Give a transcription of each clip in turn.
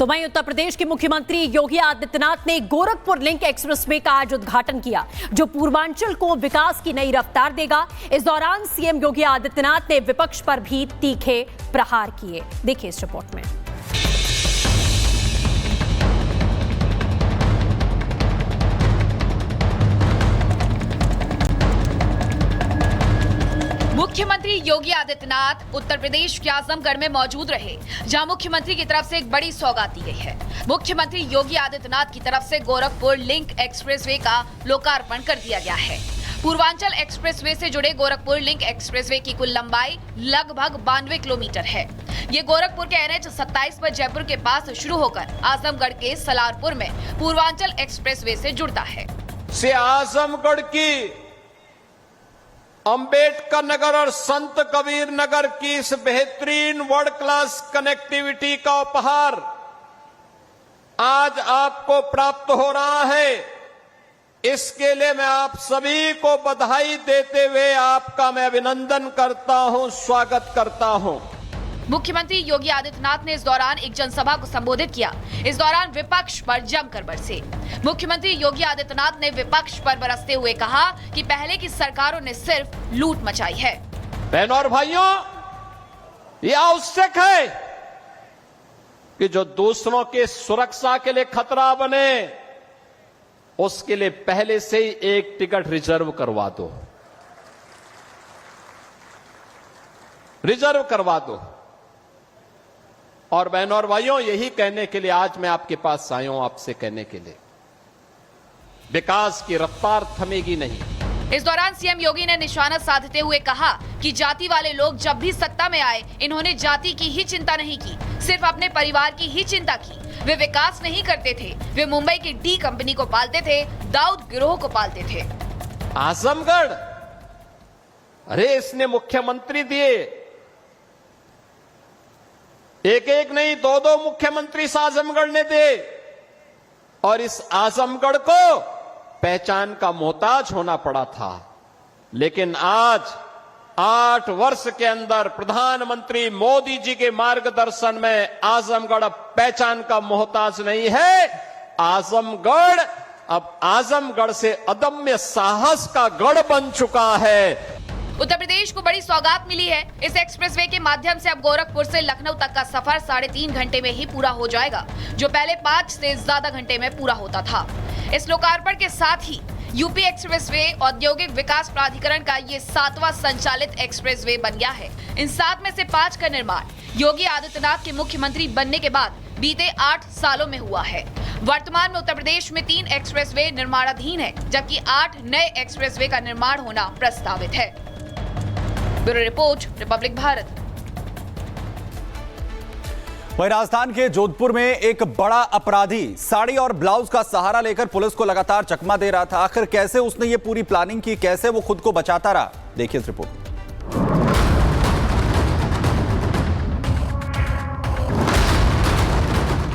तो वहीं उत्तर प्रदेश के मुख्यमंत्री योगी आदित्यनाथ ने गोरखपुर लिंक एक्सप्रेसवे का आज उद्घाटन किया, जो पूर्वांचल को विकास की नई रफ्तार देगा। इस दौरान सीएम योगी आदित्यनाथ ने विपक्ष पर भी तीखे प्रहार किए। देखिए इस रिपोर्ट में। मुख्यमंत्री योगी आदित्यनाथ उत्तर प्रदेश के आजमगढ़ में मौजूद रहे, जहां मुख्यमंत्री की तरफ से एक बड़ी सौगात दी गई है। मुख्यमंत्री योगी आदित्यनाथ की तरफ से गोरखपुर लिंक एक्सप्रेसवे का लोकार्पण कर दिया गया है। पूर्वांचल एक्सप्रेसवे से जुड़े गोरखपुर लिंक एक्सप्रेसवे की कुल लंबाई लगभग 92 किलोमीटर है। ये गोरखपुर के NH 27 पर जयपुर के पास शुरू होकर आजमगढ़ के सलारपुर में पूर्वांचल एक्सप्रेसवे से जुड़ता है। से आजमगढ़ की अंबेडकर नगर और संत कबीर नगर की इस बेहतरीन वर्ल्ड क्लास कनेक्टिविटी का उपहार आज आपको प्राप्त हो रहा है। इसके लिए मैं आप सभी को बधाई देते हुए आपका मैं अभिनंदन करता हूं, स्वागत करता हूं। मुख्यमंत्री योगी आदित्यनाथ ने इस दौरान एक जनसभा को संबोधित किया। इस दौरान विपक्ष पर जमकर बरसे। मुख्यमंत्री योगी आदित्यनाथ ने विपक्ष पर बरसते हुए कहा कि पहले की सरकारों ने सिर्फ लूट मचाई है। बहनों और भाइयों, यह आवश्यक है कि जो दूसरों की सुरक्षा के लिए खतरा बने, उसके लिए पहले से ही एक टिकट रिजर्व करवा दो, रिजर्व करवा दो। और बहनों और भाइयों, यही कहने के लिए आज मैं आपके पास आया हूं, आपसे कहने के लिए विकास की रफ्तार थमेगी नहीं। इस दौरान सीएम योगी ने निशाना साधते हुए कहा कि जाति वाले लोग जब भी सत्ता में आए, इन्होंने जाति की ही चिंता नहीं की, सिर्फ अपने परिवार की ही चिंता की। वे विकास नहीं करते थे, वे मुंबई की डी कंपनी को पालते थे, दाऊद गिरोह को पालते थे। आजमगढ़, अरे इसने मुख्यमंत्री दिए, एक एक नहीं 2-2 मुख्यमंत्री इस आजमगढ़ ने दे, और इस आजमगढ़ को पहचान का मोहताज होना पड़ा था। लेकिन आज 8 वर्ष के अंदर प्रधानमंत्री मोदी जी के मार्गदर्शन में आजमगढ़ अब पहचान का मोहताज नहीं है। आजमगढ़ अब आजमगढ़ से अदम्य साहस का गढ़ बन चुका है। उत्तर प्रदेश को बड़ी सौगात मिली है। इस एक्सप्रेसवे के माध्यम से अब गोरखपुर से लखनऊ तक का सफर 3.5 घंटे में ही पूरा हो जाएगा, जो पहले 5 से ज्यादा घंटे में पूरा होता था। इस लोकार्पण के साथ ही यूपी एक्सप्रेसवे औद्योगिक विकास प्राधिकरण का ये 7वां संचालित एक्सप्रेसवे बन गया है। इन 7 में से 5 का निर्माण योगी आदित्यनाथ के मुख्यमंत्री बनने के बाद बीते 8 सालों में हुआ है। वर्तमान में उत्तर प्रदेश में 3 एक्सप्रेसवे निर्माणाधीन है, जबकि 8 नए एक्सप्रेसवे का निर्माण होना प्रस्तावित है। Bureau report, Republic Bharat. वहीं राजस्थान के जोधपुर में एक बड़ा अपराधी साड़ी और ब्लाउज का सहारा लेकर पुलिस को लगातार चकमा दे रहा था। आखिर कैसे उसने ये पूरी प्लानिंग की, कैसे वो खुद को बचाता रहा, देखिए इस रिपोर्ट।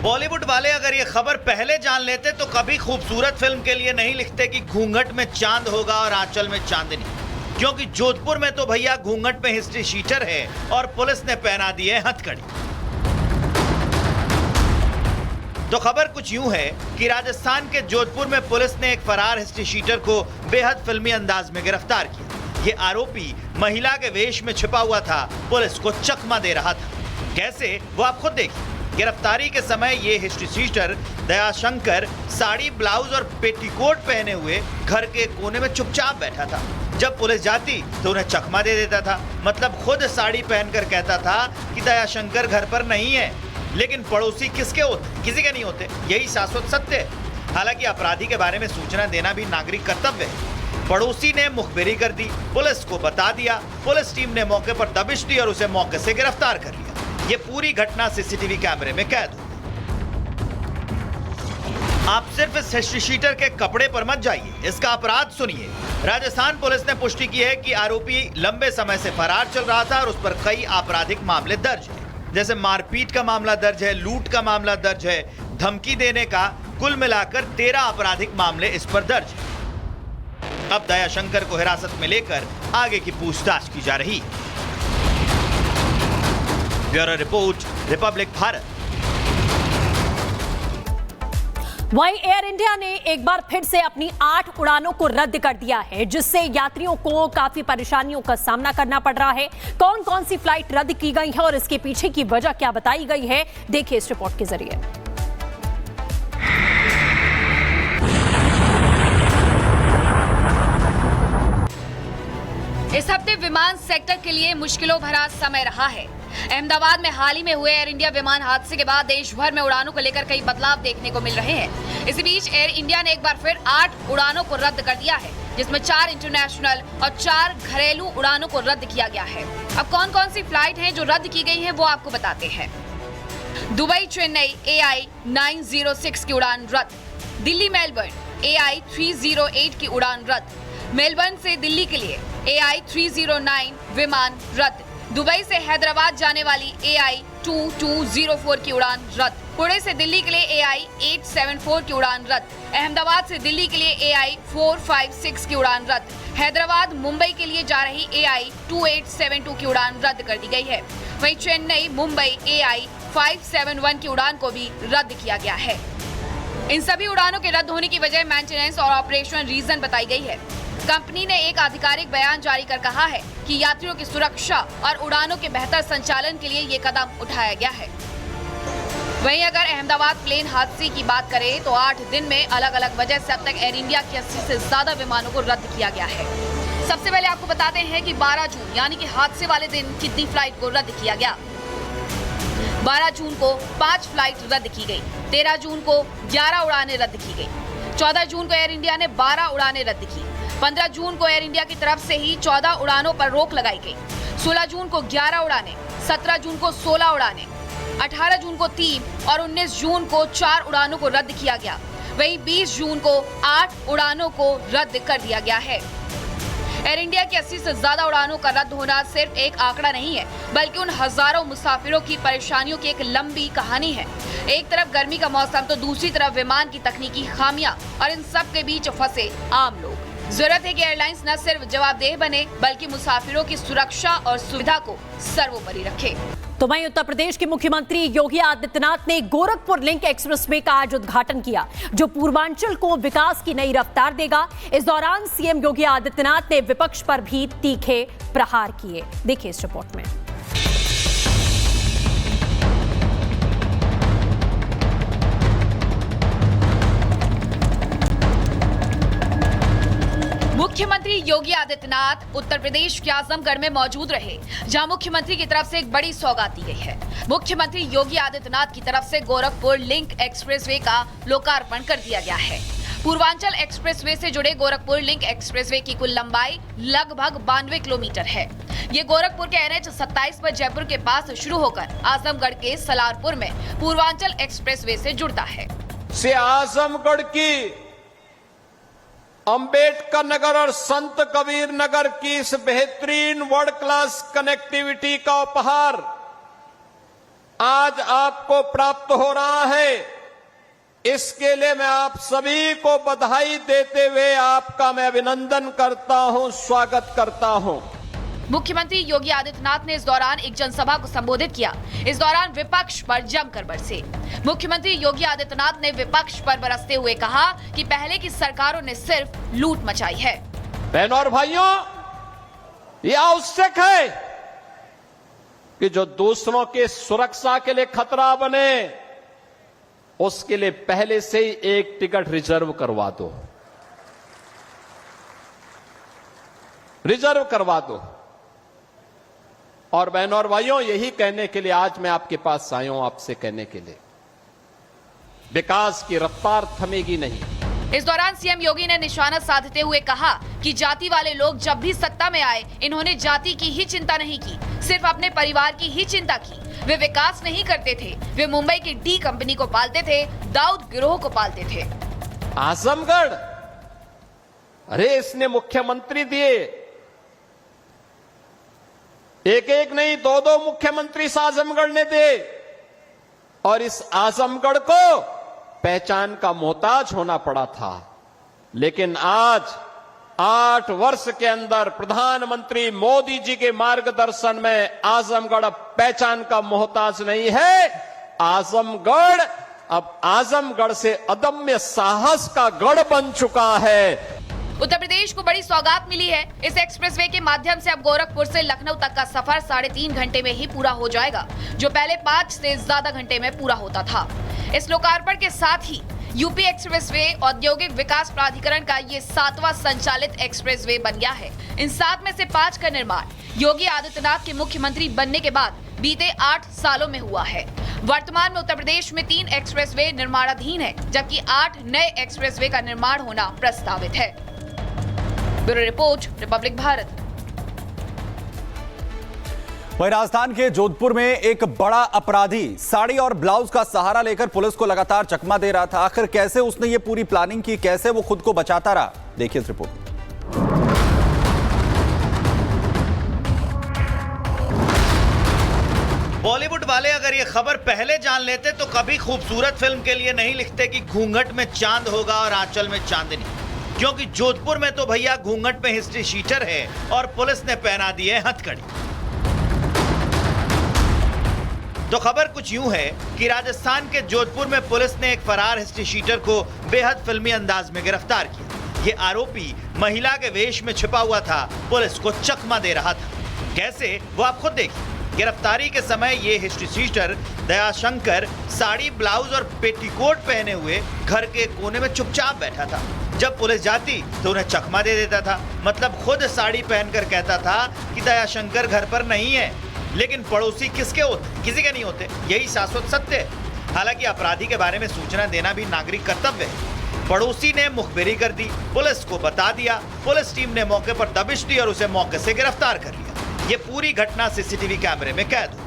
बॉलीवुड वाले अगर ये खबर पहले जान लेते तो कभी खूबसूरत फिल्म के लिए नहीं लिखते कि घूंघट में चांद होगा और आंचल में चांदनी, क्योंकि जोधपुर में तो भैया घूंघट में हिस्ट्री शीटर है और पुलिस ने पहना दी है हथकड़ी। तो खबर कुछ यूं है कि राजस्थान के जोधपुर में पुलिस ने एक फरार हिस्ट्री शीटर को बेहद फिल्मी अंदाज में गिरफ्तार किया। ये आरोपी महिला के वेश में छिपा हुआ था, पुलिस को चकमा दे रहा था। कैसे, वो आप खुद देखिए। गिरफ्तारी के समय ये history sheeter Dayashankar sari, blouse और पेटीकोट पहने हुए घर के कोने में चुपचाप बैठा था। जब पुलिस जाती तो उन्हें चकमा दे देता था, मतलब खुद साड़ी पहनकर कहता था कि दयाशंकर घर पर नहीं है। लेकिन पड़ोसी किसके होते? किसी के नहीं होते, यही शाश्वत सत्य है। हालांकि अपराधी के बारे में सूचना देना भी नागरिक कर्तव्य है। पड़ोसी ने मुखबिरी कर दी, पुलिस को बता दिया, पुलिस टीम ने मौके पर दबिश दी और उसे मौके से गिरफ्तार कर लिया। ये पूरी घटना सीसीटीवी कैमरे में कैद हो। आप सिर्फ इस हिस्ट्री शीटर के कपड़े पर मत जाइए, इसका अपराध सुनिए। राजस्थान पुलिस ने पुष्टि की है कि आरोपी लंबे समय से फरार चल रहा था और उस पर कई आपराधिक मामले दर्ज हैं, जैसे मारपीट का मामला दर्ज है, लूट का मामला दर्ज है, धमकी देने का, कुल मिलाकर 13 आपराधिक मामले इस पर दर्ज हैं। अब दयाशंकर को हिरासत में लेकर आगे की पूछताछ की जा रही है। Bureau report, Republic Bharat. वहीं एयर इंडिया ने एक बार फिर से अपनी 8 उड़ानों को रद्द कर दिया है, जिससे यात्रियों को काफी परेशानियों का सामना करना पड़ रहा है। कौन कौन सी फ्लाइट रद्द की गई है और इसके पीछे की वजह क्या बताई गई है, देखिए इस रिपोर्ट के जरिए। इस हफ्ते विमान सेक्टर के लिए मुश्किलों भरा समय रहा है। अहमदाबाद में हाल ही में हुए एयर इंडिया विमान हादसे के बाद देश भर में उड़ानों को लेकर कई बदलाव देखने को मिल रहे हैं। इसी बीच एयर इंडिया ने एक बार फिर 8 उड़ानों को रद्द कर दिया है, जिसमें 4 इंटरनेशनल और 4 घरेलू उड़ानों को रद्द किया गया है। अब कौन कौन सी फ्लाइट हैं जो रद्द की गई हैं, वो आपको बताते हैं। दुबई चेन्नई AI 906 की उड़ान रद्द। दिल्ली मेलबर्न AI 308 की उड़ान रद्द। मेलबर्न से दिल्ली के लिए AI 309 विमान रद्द। दुबई से हैदराबाद जाने वाली AI 2204 की उड़ान रद्द। पुणे से दिल्ली के लिए AI 874 की उड़ान रद्द। अहमदाबाद से दिल्ली के लिए AI 456 की उड़ान रद्द। हैदराबाद मुंबई के लिए जा रही AI 2872 की उड़ान रद्द कर दी गई है। वहीं चेन्नई मुंबई AI 571 की उड़ान को भी रद्द किया गया है। इन सभी उड़ानों के रद्द होने की वजह मेंटेनेंस और ऑपरेशन रीजन बताई गई है। कंपनी ने एक आधिकारिक बयान जारी कर कहा है कि यात्रियों की सुरक्षा और उड़ानों के बेहतर संचालन के लिए ये कदम उठाया गया है। वहीं अगर अहमदाबाद प्लेन हादसे की बात करें तो 8 दिन में अलग अलग वजह से अब तक एयर इंडिया की 80 से ज्यादा विमानों को रद्द किया गया है। सबसे पहले आपको बताते हैं कि 12 जून यानी कि हादसे वाले दिन कितनी फ्लाइट को रद्द किया गया। 12 जून को 5 फ्लाइट रद्द की गई। 13 जून को 11 उड़ानें रद्द की गई। 14 जून को एयर इंडिया ने 12 उड़ानें रद्द की। 15 जून को एयर इंडिया की तरफ से ही 14 उड़ानों पर रोक लगाई गई। 16 जून को 11 उड़ानें, 17 जून को 16 उड़ानें, 18 जून को 3 और 19 जून को 4 उड़ानों को रद्द किया गया। वहीं 20 जून को 8 उड़ानों को रद्द कर दिया गया है। एयर इंडिया की 80 से ज्यादा उड़ानों का रद्द होना सिर्फ एक आंकड़ा नहीं है, बल्कि उन हजारों मुसाफिरों की परेशानियों की एक लंबी कहानी है। एक तरफ गर्मी का मौसम तो दूसरी तरफ विमान की तकनीकी खामियां और इन सब के बीच फंसे आम लोग। जरूरत है कि एयरलाइंस न सिर्फ जवाबदेह बने, बल्कि मुसाफिरों की सुरक्षा और सुविधा को सर्वोपरि रखे। तो वहीं उत्तर प्रदेश के मुख्यमंत्री योगी आदित्यनाथ ने गोरखपुर लिंक एक्सप्रेसवे का आज उद्घाटन किया, जो पूर्वांचल को विकास की नई रफ्तार देगा। इस दौरान सीएम योगी आदित्यनाथ ने विपक्ष पर भी तीखे प्रहार किए। देखिए इस रिपोर्ट में। मुख्यमंत्री योगी आदित्यनाथ उत्तर प्रदेश के आजमगढ़ में मौजूद रहे, जहां मुख्यमंत्री की तरफ से एक बड़ी सौगात दी गई है। मुख्यमंत्री योगी आदित्यनाथ की तरफ से गोरखपुर लिंक एक्सप्रेसवे का लोकार्पण कर दिया गया है। पूर्वांचल एक्सप्रेसवे से जुड़े गोरखपुर लिंक एक्सप्रेसवे की कुल लंबाई लगभग 92 किलोमीटर है। ये गोरखपुर के NH 27 पर जयपुर के पास शुरू होकर आजमगढ़ के सलारपुर में पूर्वांचल एक्सप्रेसवे से जुड़ता है। से आजमगढ़ की अंबेडकर नगर और संत कबीर नगर की इस बेहतरीन वर्ल्ड क्लास कनेक्टिविटी का उपहार आज आपको प्राप्त हो रहा है। इसके लिए मैं आप सभी को बधाई देते हुए आपका मैं अभिनंदन करता हूं, स्वागत करता हूं। मुख्यमंत्री योगी आदित्यनाथ ने इस दौरान एक जनसभा को संबोधित किया। इस दौरान विपक्ष पर जमकर बरसे। मुख्यमंत्री योगी आदित्यनाथ ने विपक्ष पर बरसते हुए कहा कि पहले की सरकारों ने सिर्फ लूट मचाई है। बहनों और भाइयों, यह आवश्यक है कि जो दूसरों की सुरक्षा के लिए खतरा बने, उसके लिए पहले से ही एक टिकट रिजर्व करवा दो, रिजर्व करवा दो। और बहनों और भाइयों, यही कहने के लिए आज मैं आपके पास आया हूं, आपसे कहने के लिए विकास की रफ्तार थमेगी नहीं। इस दौरान सीएम योगी ने निशाना साधते हुए कहा कि जाति वाले लोग जब भी सत्ता में आए, इन्होंने जाति की ही चिंता नहीं की, सिर्फ अपने परिवार की ही चिंता की। वे विकास नहीं करते थे, वे मुंबई की डी कंपनी को पालते थे, दाऊद गिरोह को पालते थे। आजमगढ़, अरे इसने मुख्यमंत्री दिए, एक एक नहीं 2-2 मुख्यमंत्री इस आजमगढ़ ने दे, और इस आजमगढ़ को पहचान का मोहताज होना पड़ा था। लेकिन आज 8 वर्ष के अंदर प्रधानमंत्री मोदी जी के मार्गदर्शन में आजमगढ़ अब पहचान का मोहताज नहीं है। आजमगढ़ अब आजमगढ़ से अदम्य साहस का गढ़ बन चुका है। उत्तर प्रदेश को बड़ी सौगात मिली है। इस एक्सप्रेसवे के माध्यम से अब गोरखपुर से लखनऊ तक का सफर 3.5 घंटे में ही पूरा हो जाएगा, जो पहले 5 से ज्यादा घंटे में पूरा होता था। इस लोकार्पण के साथ ही यूपी एक्सप्रेसवे औद्योगिक विकास प्राधिकरण का ये 7वां संचालित एक्सप्रेसवे बन गया है। इन 7 में से 5 का निर्माण योगी आदित्यनाथ के मुख्यमंत्री बनने के बाद बीते 8 सालों में हुआ है। वर्तमान में उत्तर प्रदेश में 3 एक्सप्रेसवे निर्माणाधीन है, जबकि 8 नए एक्सप्रेसवे का निर्माण होना प्रस्तावित है। Bureau report, Republic Bharat. वहीं राजस्थान के जोधपुर में एक बड़ा अपराधी साड़ी और ब्लाउज का सहारा लेकर पुलिस को लगातार चकमा दे रहा था। आखिर कैसे उसने ये पूरी प्लानिंग की, कैसे वो खुद को बचाता रहा, देखिए इस रिपोर्ट। बॉलीवुड वाले अगर ये खबर पहले जान लेते तो कभी खूबसूरत फिल्म के लिए नहीं लिखते कि घूंघट में चांद होगा और आंचल में चांदनी, क्योंकि जोधपुर में तो भैया घूंघट में हिस्ट्री शीटर है और पुलिस ने पहना दी है हथकड़ी। तो खबर कुछ यूं है कि राजस्थान के जोधपुर में पुलिस ने एक फरार हिस्ट्री शीटर को बेहद फिल्मी अंदाज में गिरफ्तार किया। ये आरोपी महिला के वेश में छिपा हुआ था, पुलिस को चकमा दे रहा था। कैसे, वो आप खुद देखिए। गिरफ्तारी के समय ये history sheeter Dayashankar sari, blouse और पेटीकोट पहने हुए घर के कोने में चुपचाप बैठा था। जब पुलिस जाती तो उन्हें चकमा दे देता था, मतलब खुद साड़ी पहनकर कहता था कि दयाशंकर घर पर नहीं है। लेकिन पड़ोसी किसके होते? किसी के नहीं होते, यही शाश्वत सत्य है। हालांकि अपराधी के बारे में सूचना देना भी नागरिक कर्तव्य है। पड़ोसी ने मुखबिरी कर दी, पुलिस को बता दिया। पुलिस टीम ने मौके पर दबिश दी और उसे मौके से गिरफ्तार कर लिया। ये पूरी घटना सीसीटीवी कैमरे में कैद हो।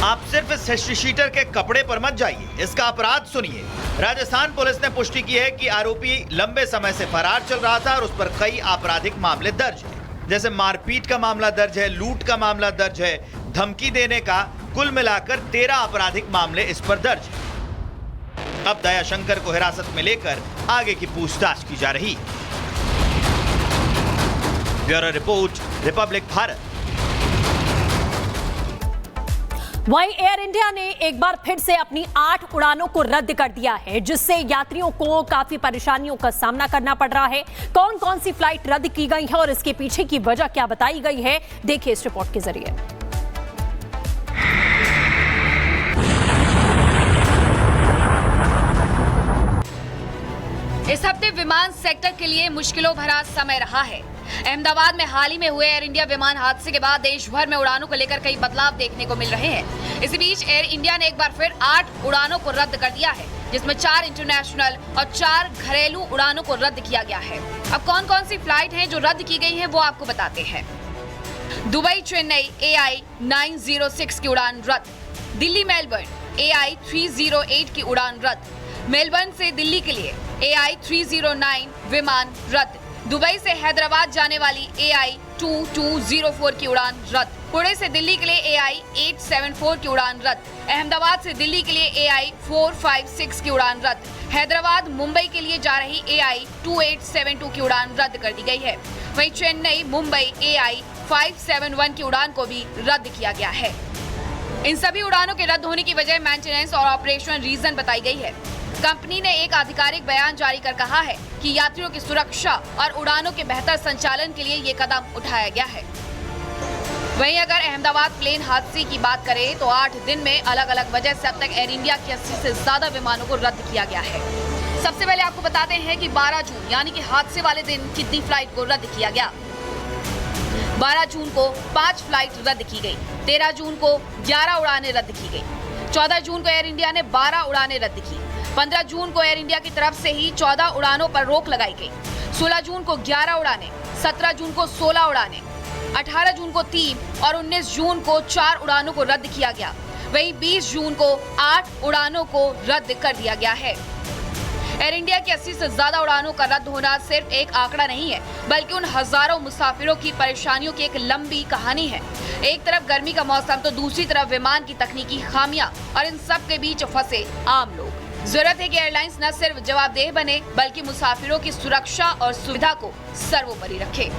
आप सिर्फ इस हिस्ट्री शीटर के कपड़े पर मत जाइए, इसका अपराध सुनिए। राजस्थान पुलिस ने पुष्टि की है कि आरोपी लंबे समय से फरार चल रहा था और उस पर कई आपराधिक मामले दर्ज हैं, जैसे मारपीट का मामला दर्ज है, लूट का मामला दर्ज है, धमकी देने का। कुल मिलाकर 13 आपराधिक मामले इस पर दर्ज हैं। अब दयाशंकर को हिरासत में लेकर आगे की पूछताछ की जा रही है। Bureau report, Republic Bharat. वहीं एयर इंडिया ने एक बार फिर से अपनी 8 उड़ानों को रद्द कर दिया है, जिससे यात्रियों को काफी परेशानियों का सामना करना पड़ रहा है। कौन कौन सी फ्लाइट रद्द की गई है और इसके पीछे की वजह क्या बताई गई है, देखिए इस रिपोर्ट के जरिए। इस हफ्ते विमान सेक्टर के लिए मुश्किलों भरा समय रहा है। अहमदाबाद में हाल ही में हुए एयर इंडिया विमान हादसे के बाद देश भर में उड़ानों को लेकर कई बदलाव देखने को मिल रहे हैं। इसी बीच एयर इंडिया ने एक बार फिर 8 उड़ानों को रद्द कर दिया है, जिसमें 4 इंटरनेशनल और 4 घरेलू उड़ानों को रद्द किया गया है। अब कौन कौन सी फ्लाइट हैं जो रद्द की गई हैं, वो आपको बताते हैं। दुबई चेन्नई AI 906 की उड़ान रद्द। दिल्ली मेलबर्न AI 308 की उड़ान रद्द। मेलबर्न से दिल्ली के लिए AI 309 विमान रद्द। दुबई से हैदराबाद जाने वाली AI 2204 की उड़ान रद्द। पुणे से दिल्ली के लिए AI 874 की उड़ान रद्द। अहमदाबाद से दिल्ली के लिए AI 456 की उड़ान रद्द। हैदराबाद मुंबई के लिए जा रही AI 2872 की उड़ान रद्द कर दी गई है। वहीं चेन्नई मुंबई AI 571 की उड़ान को भी रद्द किया गया है। इन सभी उड़ानों के रद्द होने की वजह मेंटेनेंस और ऑपरेशनल रीजन बताई गई है। कंपनी ने एक आधिकारिक बयान जारी कर कहा है कि यात्रियों की सुरक्षा और उड़ानों के बेहतर संचालन के लिए ये कदम उठाया गया है। वहीं अगर अहमदाबाद प्लेन हादसे की बात करें तो 8 दिन में अलग अलग वजह से अब तक एयर इंडिया की 80 से ज्यादा विमानों को रद्द किया गया है। सबसे पहले आपको बताते हैं कि 12 जून यानी कि हादसे वाले दिन कितनी फ्लाइट को रद्द किया गया। 12 जून को 5 फ्लाइट रद्द की गई। 13 जून को 11 उड़ानें रद्द की गई। 14 जून को एयर इंडिया ने 12 उड़ानें रद्द की। 15 जून को एयर इंडिया की तरफ से ही 14 उड़ानों पर रोक लगाई गई। 16 जून को 11 उड़ानें, 17 जून को 16 उड़ानें, 18 जून को 3 और 19 जून को 4 उड़ानों को रद्द किया गया। वहीं 20 जून को 8 उड़ानों को रद्द कर दिया गया है। एयर इंडिया की 80 से ज्यादा उड़ानों का रद्द होना सिर्फ एक आंकड़ा नहीं है, बल्कि उन हजारों मुसाफिरों की परेशानियों की एक लंबी कहानी है। एक तरफ गर्मी का मौसम तो दूसरी तरफ विमान की तकनीकी खामियां और इन सब के बीच फंसे आम लोग। जरूरत है कि एयरलाइंस न सिर्फ जवाबदेह बने, बल्कि मुसाफिरों की सुरक्षा और सुविधा को सर्वोपरि रखे।